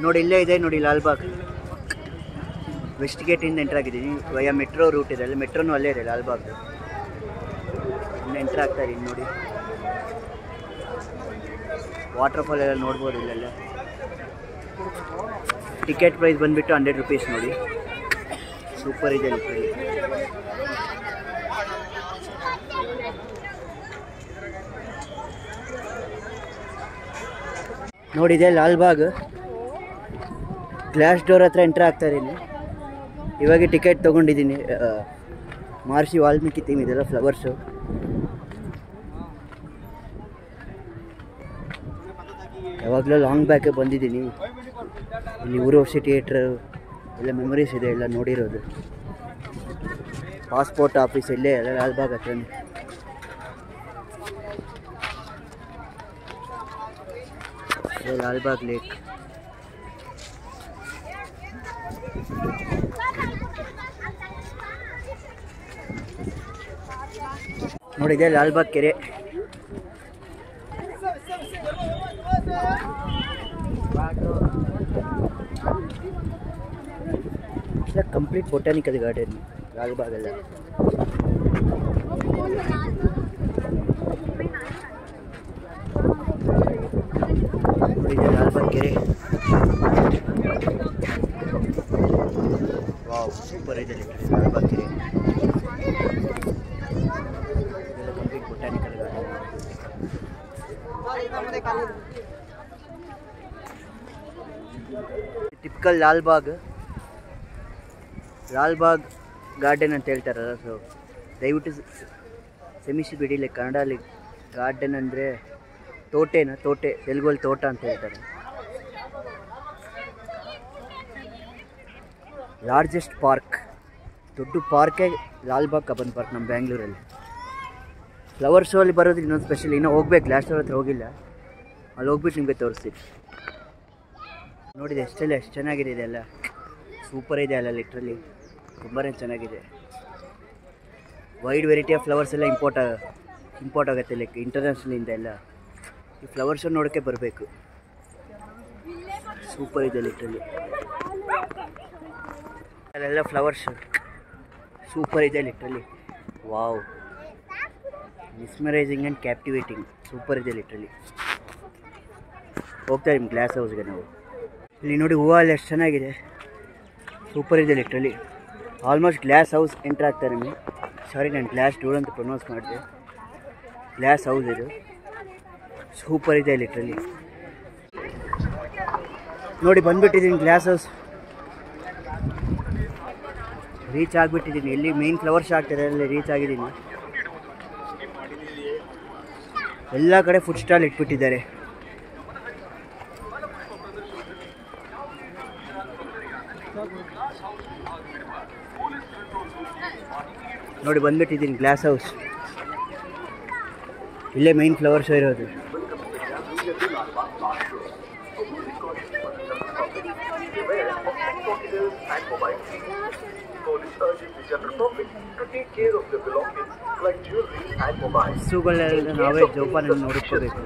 ನೋಡಿ ಇಲ್ಲೇ ಇದೆ ನೋಡಿ ಲಾಲ್ಬಾಗ್. ವೆಸ್ಟ್ ಗೇಟಿಂದ ಎಂಟ್ರ್ ಆಗಿದ್ದೀನಿ. ವಯ ಮೆಟ್ರೋ ರೂಟ್ ಇದೆ, ಅಲ್ಲಿ ಮೆಟ್ರೋನು ಅಲ್ಲೇ ಇದೆ ಲಾಲ್ಬಾಗ್. ಇನ್ನು ಎಂಟ್ರ್ ಆಗ್ತಾ ಇದ್ದೀನಿ ನೋಡಿ. ವಾಟರ್ ಫಾಲ್ ಎಲ್ಲ ನೋಡ್ಬೋದು ಇಲ್ಲೆಲ್ಲ. ಟಿಕೆಟ್ ಪ್ರೈಸ್ ಬಂದುಬಿಟ್ಟು 100 ರೂಪೀಸ್ ನೋಡಿ. ಸೂಪರ್ ಇದೆ ಲಿಟ್ರಲಿ. ನೋಡಿದೆ ಲಾಲ್ಬಾಗ್. ಗ್ಲಾಸ್ ಡೋರ್ ಹತ್ರ ಎಂಟ್ರ್ ಆಗ್ತಾ ಇದ್ದೀನಿ. ಇವಾಗ ಟಿಕೆಟ್ ತೊಗೊಂಡಿದ್ದೀನಿ. ಮಹರ್ಷಿ ವಾಲ್ಮೀಕಿ ಥೀಮ್ ಇದೆಲ್ಲ ಫ್ಲವರ್ಸು. ಯಾವಾಗಲೂ ಲಾಂಗ್ ಬ್ಯಾಕೆ ಬಂದಿದ್ದೀನಿ. ಇಲ್ಲಿ ಊರ್ವಶಿ ಥಿಯೇಟ್ರ್ ಎಲ್ಲ ಮೆಮೊರೀಸ್ ಇದೆ, ಎಲ್ಲ ನೋಡಿರೋದು. ಪಾಸ್ಪೋರ್ಟ್ ಆಫೀಸ್ ಇಲ್ಲೇ ಎಲ್ಲ ಲಾಲ್ಬಾಗ್ ಹತ್ರನೇ. ಲಾಲ್ಬಾಗ್ ಲೇಕ್. ನೋಡಿದೆ ಲಾಲ್ಬಾಗ್ ಕೆರೆ. ಕಂಪ್ಲೀಟ್ ಬೊಟಾನಿಕಲ್ ಗಾರ್ಡನ್ ಲಾಲ್ಬಾಗಲ್ಲ. ನೋಡಿದೆ ಲಾಲ್ಬಾಗ್ ಕೆರೆ. ವಾವ್, ಸೂಪರ್ ಇದೆ ಲಾಲ್ಬಾಗ್ ಕೆರೆ. Complete botanical garden. Typical Lalbagh garden ಅಂತ ಹೇಳ್ತಾರಲ್ಲ. ಸೊ ದಯವಿಟ್ಟು ಕ್ಷಮಿಸಿ ಬಿಡಿ. ಲೈಕ್ ಕನ್ನಡಲ್ಲಿ ಗಾರ್ಡನ್ ಅಂದರೆ ತೋಟೆ, ತೆಲುಗಲ್ಲಿ ತೋಟ ಅಂತ ಹೇಳ್ತಾರೆ. ಲಾರ್ಜೆಸ್ಟ್ ಪಾರ್ಕ್, ದೊಡ್ಡ ಪಾರ್ಕೇ ಲಾಲ್ಬಾಗ್ ಕಬ್ಬನ್ ಪಾರ್ಕ್ ನಮ್ಮ ಬ್ಯಾಂಗ್ಳೂರಲ್ಲಿ. ಫ್ಲವರ್ ಶೋ ಅಲ್ಲಿ ಬರೋದು ಇನ್ನೊಂದು ಸ್ಪೆಷಲ್. ಇನ್ನೂ ಹೋಗ್ಬೇಕು, ಲಾಸ್ಟ್ ಅವ್ರ ಹತ್ರ ಹೋಗಿಲ್ಲ. ಅಲ್ಲಿ ಹೋಗ್ಬಿಟ್ಟು ನಿಮಗೆ ತೋರಿಸ್ತೀನಿ. ನೋಡಿದೆ ಎಷ್ಟು ಚೆನ್ನಾಗಿದೆ ಇದೆಲ್ಲ. ಸೂಪರ್ ಇದೆ ಅಲ್ಲ ಲಿಟ್ರಲಿ, ತುಂಬಾ ಚೆನ್ನಾಗಿದೆ. ವೈಡ್ ವೆರೈಟಿ ಆಫ್ ಫ್ಲವರ್ಸ್ ಎಲ್ಲ ಇಂಪೋರ್ಟ್ ಆಗುತ್ತೆ ಲೈಕ್ ಇಂಟರ್ನ್ಯಾಷನಲಿಂದ ಎಲ್ಲ. ಈ ಫ್ಲವರ್ ಶೋ ನೋಡೋಕ್ಕೆ ಬರಬೇಕು. ಸೂಪರ್ ಇದೆ ಲಿಟ್ರಲಿ. ಅಲ್ಲೆಲ್ಲ ಫ್ಲವರ್ ಶೋ ಸೂಪರ್ ಇದೆ literally. Wow, mesmerising and captivating. Super ಇದೆ ಲಿಟ್ರಲಿ. ಹೋಗ್ತಾ ಇದ್ದೀನಿ ಗ್ಲಾಸ್ ಹೌಸ್ಗೆ ನಾವು. ಇಲ್ಲಿ ನೋಡಿ ಹೂವು ಎಲ್ಲ ಎಷ್ಟು ಚೆನ್ನಾಗಿದೆ. ಸೂಪರ್ ಇದೆ literally. Almost glass house enter ಆಗ್ತಾರೆ ನಿಮಗೆ. ಸಾರಿ, ನಾನು ಗ್ಲಾಸ್ ಡೋರ್ ಅಂತ ಪ್ರೊನೌನ್ಸ್ ಮಾಡಿದೆ. ಗ್ಲಾಸ್ ಹೌಸ್ ಇದು. ಸೂಪರ್ ಇದೆ ಲಿಟ್ರಲಿ. ನೋಡಿ ಬಂದುಬಿಟ್ಟಿದ್ದೀನಿ ಗ್ಲಾಸ್ ಹೌಸ್. ರೀಚ್ ಆಗಿಬಿಟ್ಟಿದ್ದೀನಿ. ಎಲ್ಲಿ ಮೇನ್ ಫ್ಲವರ್ ಶೋ ಆಗ್ತಾರೆ ಅಲ್ಲಿ ರೀಚ್ ಆಗಿದ್ದೀನಿ. ಎಲ್ಲ ಕಡೆ ಫುಡ್ ಸ್ಟಾಲ್ ಇಟ್ಬಿಟ್ಟಿದ್ದಾರೆ. ನೋಡಿ ಬಂದುಬಿಟ್ಟಿದ್ದೀನಿ ಗ್ಲಾಸ್ ಹೌಸ್. ಇಲ್ಲೇ ಮೈನ್ ಫ್ಲವರ್ ಶೋ ಇರೋದು. ಹಸುಗಳೆಲ್ಲ ನಾವೇ ಜೋಪಾನ ನೋಡ್ಕೋಬೇಕು.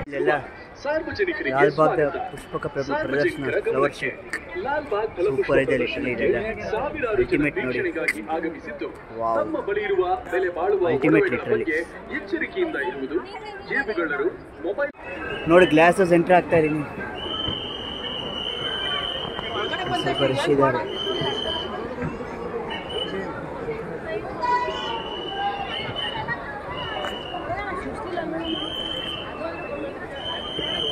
ಇಲ್ಲೆಲ್ಲ ಲಾಲ್ಬಾಗ್ ಪುಷ್ಪಕ ಪ್ರದರ್ಶನ ಫ್ಲವರ್ ಶೋ. ಸೂಪರ್ ಇದೆ ಲಿಟ್ರಲಿ. ಇದೆಲ್ಲ ಅಲ್ಟಿಮೇಟ್ ನೋಡಿ. Wow, ultimate literally. ನೋಡಿ ಗ್ಲಾಸ್ ಹೌಸ್ ಎಂಟ್ರ್ ಆಗ್ತಾ ಇದ್ದೀನಿ. ಸ್ವಲ್ಪ ರಶ್ ಇದ್ದಾರೆ.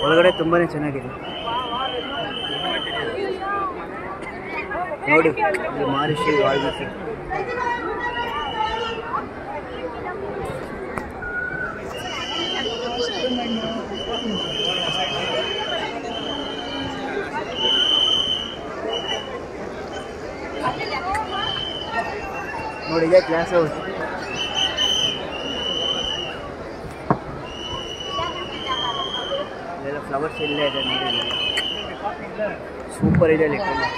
ಒಳಗಡೆ ತುಂಬಾ ಚೆನ್ನಾಗಿದೆ ನೋಡಿ. ಇಲ್ಲಿ ಮಹರ್ಷಿ ವಾಲ್ಮೀಕಿ. ನೋಡಿ ಇದೆ ಗ್ಲಾಸ್ ಹೌಸ್. ಇದೆಲ್ಲ ಫ್ಲವರ್ಸ್ ಇಲ್ಲೇ ಇದೆ ನೋಡಿ. ಸೂಪರ್ ಇದೆ ಲಿಟ್ರಲಿ.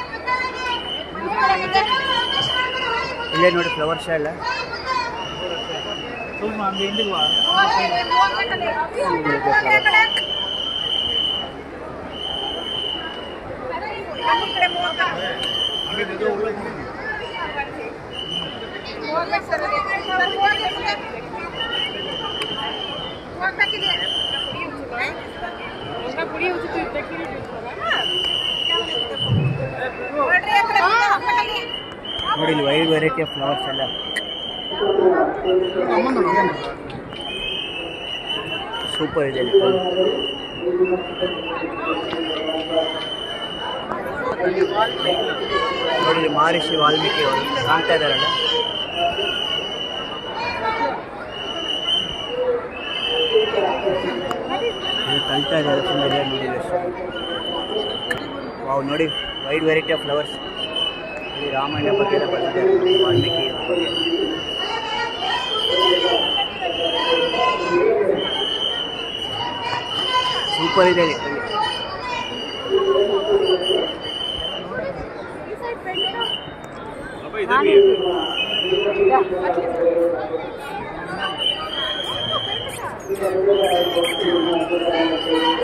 ಇಲ್ಲೇ ನೋಡಿ ಫ್ಲವರ್ ಶೋ ಎಲ್ಲ. ಫ್ಲವರ್ ನೋಡಿ ಇಲ್ಲಿ ವೈಡ್ ವೆರೈಟಿ ಆಫ್ ಫ್ಲವರ್ಸ್ ಎಲ್ಲ ಸೂಪರ್ ಇದೆ. ನೋಡಿ ಮಹರ್ಷಿ ವಾಲ್ಮೀಕಿ ಅವರು ಕಾಣ್ತಾ ಇದ್ದಾರಲ್ಲ, ಕಲ್ತಾ ಇದ್ದಾರೆ ಸುಮ್ಮನೆ ನೋಡಿ. ವಾವ್, ನೋಡಿ ವೈಡ್ ವೆರೈಟಿ ಆಫ್ ಫ್ಲವರ್ಸ್. ಇಲ್ಲಿ ರಾಮಾಯಣ ಬಗ್ಗೆ ಎಲ್ಲ ಬರ್ತಿದ್ದಾರೆ, ವಾಲ್ಮೀಕಿ ಬಗ್ಗೆ. ಸೂಪರ್ ಇದೆ ಲಿಟ್ರಲಿ.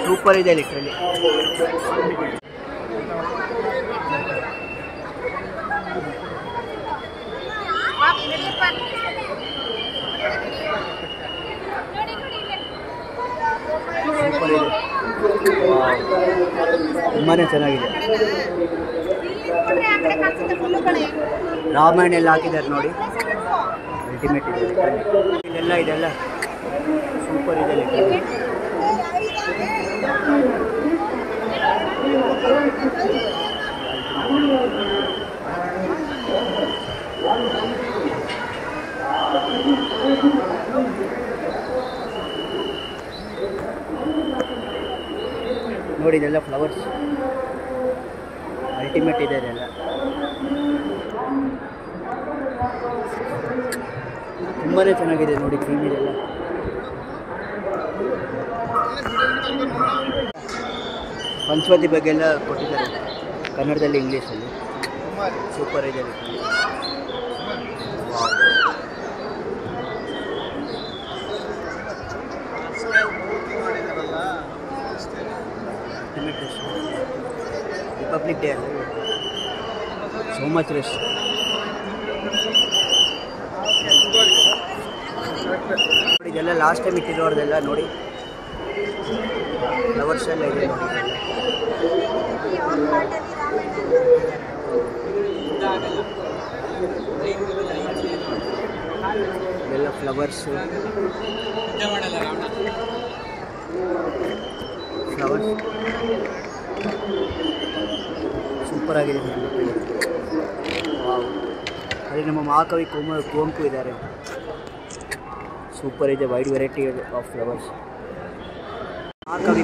ಸೂಪರ್ ಇದೆ ಲಿಟ್ರಲಿ. ಸೂಪರ್ ಇದೆ, ತುಂಬಾ ಚೆನ್ನಾಗಿದೆ. ರಾಮಾಯಣ ಎಲ್ಲ ಹಾಕಿದ್ದಾರೆ ನೋಡಿ, ಅಲ್ಟಿಮೇಟ್ ಇದೆ. ಇದೆಲ್ಲ ಸೂಪರ್ ಇದೆ. ನೋಡಿ ಇದೆಲ್ಲ ಫ್ಲವರ್ಸ್ ಅಲ್ಟಿಮೇಟ್ ಇದೆ. ಇದೆಲ್ಲ ತುಂಬಾ ಚೆನ್ನಾಗಿದೆ ನೋಡಿ, ಥೀಮ್ ಇದೆಲ್ಲ. ಪಂಚವಟಿ ಬಗ್ಗೆ ಎಲ್ಲ ಕೊಟ್ಟಿದ್ದಾರೆ ಕನ್ನಡದಲ್ಲಿ, ಇಂಗ್ಲೀಷಲ್ಲಿ. ಸೂಪರ್ ಇದೆ. ರಿಪಬ್ಲಿಕ್ ಡೇ ಅಲ್ಲ, ಸೋ ಮಚ್ ರಶ್. ನೋಡಿ ಇದೆಲ್ಲ ಲಾಸ್ಟ್ ಟೈಮ್ ಇಟ್ಟಿರೋರ್ದೆಲ್ಲ ನೋಡಿ, ಫ್ಲವರ್ಸ್ ಎಲ್ಲ ಇದೆ ನೋಡಿ. ಎಲ್ಲ ಫ್ಲವರ್ಸ್ ಸೂಪರ್ ಆಗಿದೆ. ವಾವ್, ಅಲ್ಲಿ ನಮ್ಮ ಮಹಾಕವಿ ಕುವೆಂಪು ಇದ್ದಾರೆ. ಸೂಪರ್ ಇದೆ, ವೈಡ್ ವೆರೈಟಿ ಆಫ್ ಫ್ಲವರ್ಸ್. ಮಹಾಕವಿ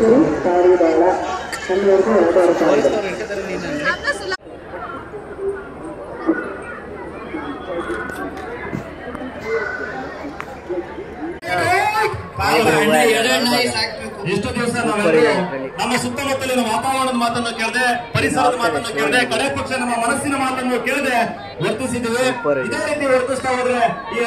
ಎಷ್ಟು ದಿವಸ ನಮ್ಮ ಸುತ್ತಮುತ್ತಲಿನ ವಾತಾವರಣದ ಮಾತನ್ನು ಕೇಳದೆ, ಪರಿಸರದ ಮಾತನ್ನು ಕೇಳದೆ, ಕಡೆ ಪಕ್ಷ ನಮ್ಮ ಮನಸ್ಸಿನ ಮಾತನ್ನು ಕೇಳದೆ ವರ್ತಿಸಿದ್ದೇವೆ. ಇದೇ ರೀತಿ ವರ್ತಿಸ್ತಾ ಹೋದ್ರೆ ಈ